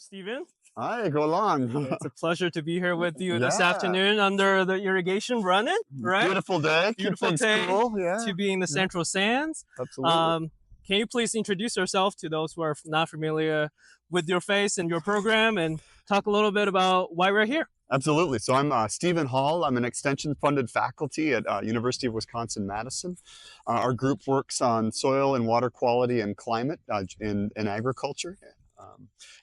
Stephen. Hi, go along. It's a pleasure to be here with you this Yeah. afternoon under the irrigation running, right? Beautiful day. Beautiful Keep things day cool. Yeah. to be in the Central Sands. Absolutely. Can you please introduce yourself to those who are not familiar with your face and your program and talk a little bit about why we're here? Absolutely. So I'm Stephen Hall. I'm an extension-funded faculty at University of Wisconsin-Madison. Our group works on soil and water quality and climate in agriculture.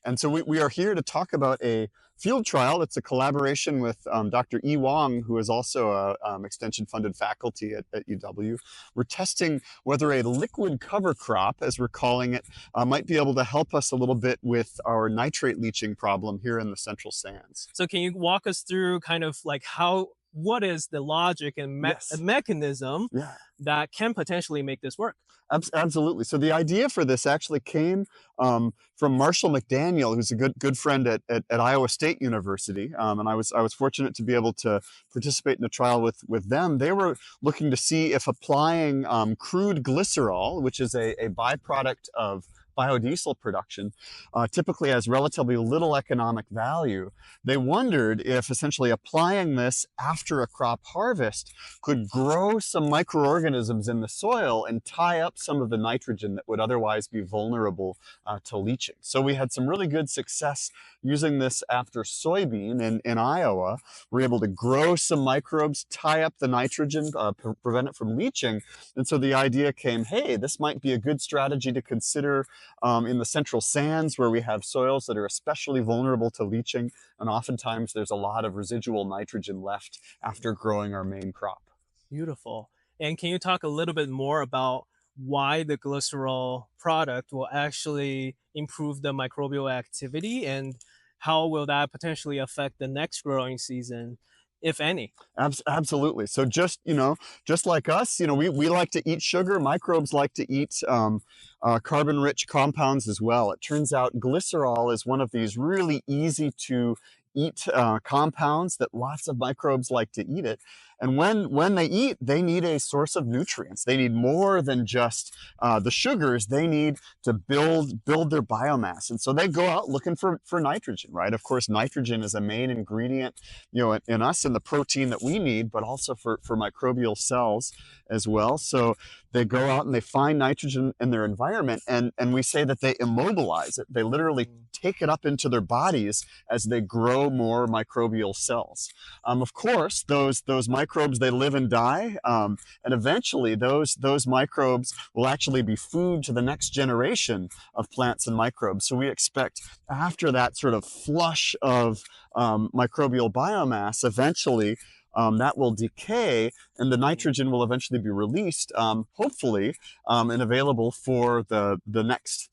And so we are here to talk about a field trial. It's a collaboration with Dr. Yi Wang, who is also a extension-funded faculty at UW. We're testing whether a liquid cover crop, as we're calling it, might be able to help us a little bit with our nitrate leaching problem here in the Central Sands. So can you walk us through kind of like what is the logic and mechanism that can potentially make this work? Absolutely. So the idea for this actually came from Marshall McDaniel, who's a good friend at Iowa State University, and I was fortunate to be able to participate in a trial with them. They were looking to see if applying crude glycerol, which is a byproduct of biodiesel production, typically has relatively little economic value. They wondered if essentially applying this after a crop harvest could grow some microorganisms in the soil and tie up some of the nitrogen that would otherwise be vulnerable to leaching. So we had some really good success using this after soybean in Iowa. We're able to grow some microbes, tie up the nitrogen, prevent it from leaching. And so the idea came, hey, this might be a good strategy to consider in the Central Sands, where we have soils that are especially vulnerable to leaching, and oftentimes there's a lot of residual nitrogen left after growing our main crop. Beautiful. And can you talk a little bit more about why the glycerol product will actually improve the microbial activity, and how will that potentially affect the next growing season, if any? Absolutely. So just like us, we like to eat sugar. Microbes like to eat carbon-rich compounds as well. It turns out glycerol is one of these really easy to eat compounds that lots of microbes like to eat it. And when they eat, they need a source of nutrients. They need more than just the sugars. They need to build their biomass. And so they go out looking for nitrogen, right? Of course, nitrogen is a main ingredient, in us, in the protein that we need, but also for microbial cells as well. So they go out and they find nitrogen in their environment, and we say that they immobilize it. They literally take it up into their bodies as they grow more microbial cells. Of course, those microbes, they live and die, and eventually those microbes will actually be food to the next generation of plants and microbes. So we expect after that sort of flush of microbial biomass, eventually that will decay, and the nitrogen will eventually be released, hopefully, and available for the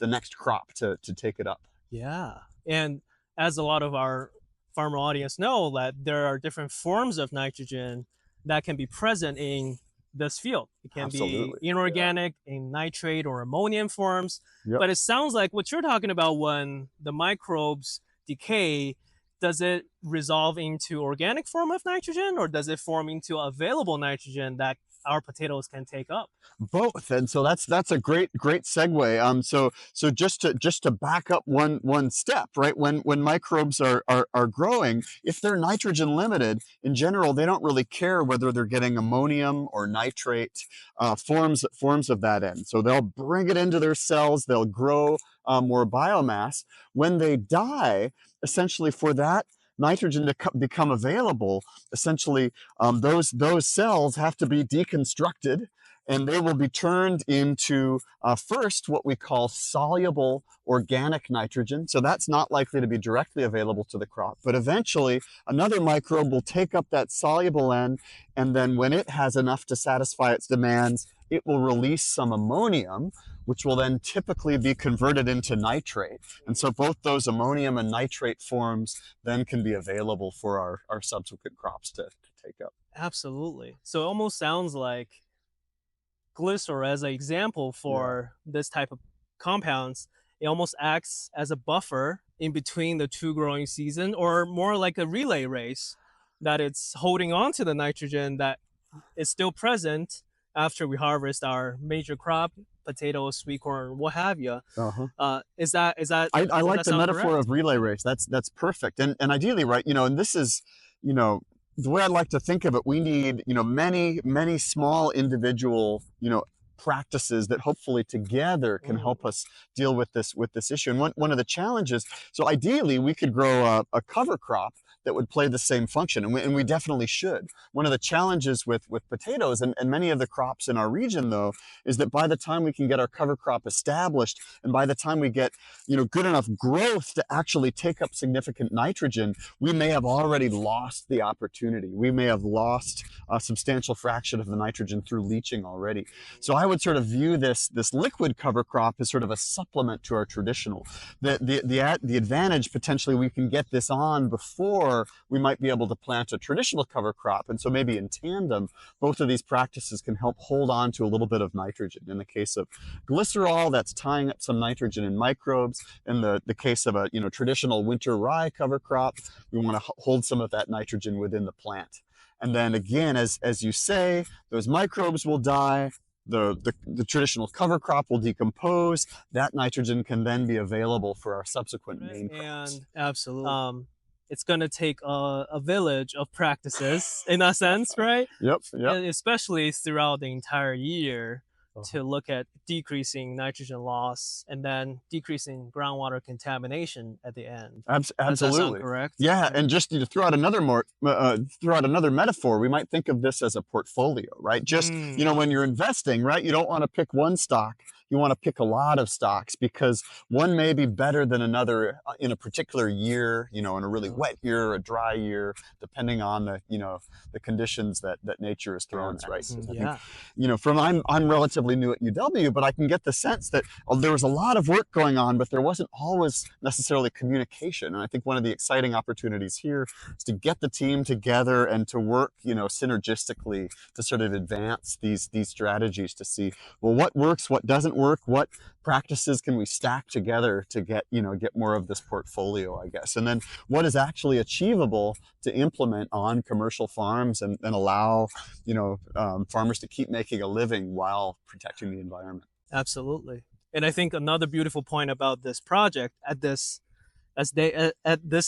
next crop to take it up. Yeah, and as a lot of our farmer audience know, that there are different forms of nitrogen that can be present in this field. It can be inorganic, in nitrate or ammonium forms. But it sounds like what you're talking about, when the microbes decay, does it resolve into organic form of nitrogen, or does it form into available nitrogen that our potatoes can take up? Both. And so that's a great segue. So just to back up one step, right? When microbes are growing, if they're nitrogen limited, in general, they don't really care whether they're getting ammonium or nitrate forms of that end. So they'll bring it into their cells, they'll grow more biomass. When they die, essentially, for that nitrogen to become available, essentially those cells have to be deconstructed, and they will be turned into first what we call soluble organic nitrogen. So that's not likely to be directly available to the crop, but eventually another microbe will take up that soluble end, and then when it has enough to satisfy its demands, it will release some ammonium, which will then typically be converted into nitrate. And so both those ammonium and nitrate forms then can be available for our subsequent crops to take up. Absolutely. So it almost sounds like glycerol, as an example for this type of compounds, it almost acts as a buffer in between the two growing seasons, or more like a relay race, that it's holding on to the nitrogen that is still present after we harvest our major crop potatoes, sweet corn, what have you. Uh-huh. I Does like that the sound metaphor correct? of relay race. That's perfect. And ideally, right, and this is, you know, the way I like to think of it, we need, many small individual, practices that hopefully together can Mm. help us deal with this issue. And one of the challenges, so ideally we could grow a cover crop that would play the same function, and we definitely should. One of the challenges with potatoes and many of the crops in our region, though, is that by the time we can get our cover crop established, and by the time we get, good enough growth to actually take up significant nitrogen, we may have already lost the opportunity. We may have lost a substantial fraction of the nitrogen through leaching already. So I would sort of view this liquid cover crop as sort of a supplement to our traditional. The advantage potentially, we can get this on before we might be able to plant a traditional cover crop, and so maybe in tandem, both of these practices can help hold on to a little bit of nitrogen. In the case of glycerol, that's tying up some nitrogen in microbes. In the case of a traditional winter rye cover crop, we want to hold some of that nitrogen within the plant. And then again, as you say, those microbes will die. The traditional cover crop will decompose. That nitrogen can then be available for our subsequent main crops. And absolutely, it's going to take a village of practices in a sense, right? Yep. And especially throughout the entire year, Uh-huh. to look at decreasing nitrogen loss and then decreasing groundwater contamination at the end. Does that sound Absolutely. correct? Yeah, and just to throw out another metaphor, we might think of this as a portfolio, right? Just, Mm. when you're investing, right, you don't want to pick one stock. You want to pick a lot of stocks because one may be better than another in a particular year, in a really wet year, a dry year, depending on the conditions that nature is throwing at us. I think, I'm relatively new at UW, but I can get the sense that there was a lot of work going on, but there wasn't always necessarily communication. And I think one of the exciting opportunities here is to get the team together and to work, synergistically to sort of advance these strategies to see, well, what works, what doesn't work, what practices can we stack together to get more of this portfolio, I guess. And then what is actually achievable to implement on commercial farms and allow, farmers to keep making a living while protecting the environment. Absolutely. And I think another beautiful point about this project at this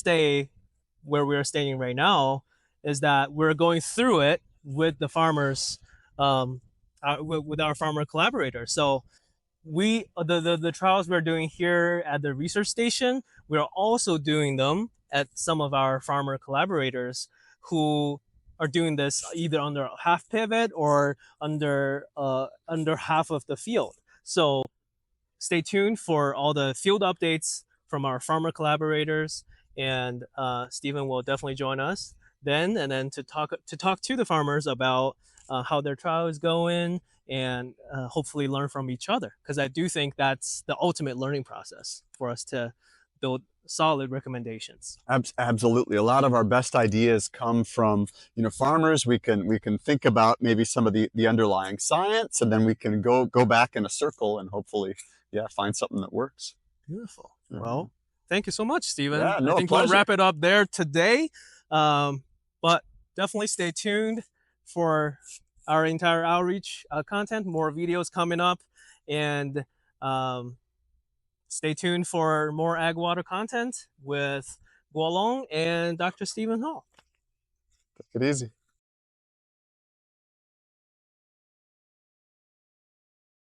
day where we're standing right now is that we're going through it with the farmers, with our farmer collaborators. So the trials we're doing here at the research station, we're also doing them at some of our farmer collaborators who are doing this either under half pivot or under half of the field. So stay tuned for all the field updates from our farmer collaborators, and Stephen will definitely join us then, and then to talk to the farmers about how their trial is going, and hopefully learn from each other, because I do think that's the ultimate learning process for us to build solid recommendations. Absolutely. A lot of our best ideas come from, farmers. We can think about maybe some of the underlying science, and then we can go back in a circle and hopefully, find something that works. Beautiful. Well, thank you so much, Stephen. Yeah, no, I think pleasure. we'll wrap it up there today. But definitely stay tuned for our entire outreach content, more videos coming up, and stay tuned for more ag water content with Guolong and Dr. Stephen Hall. Take it easy.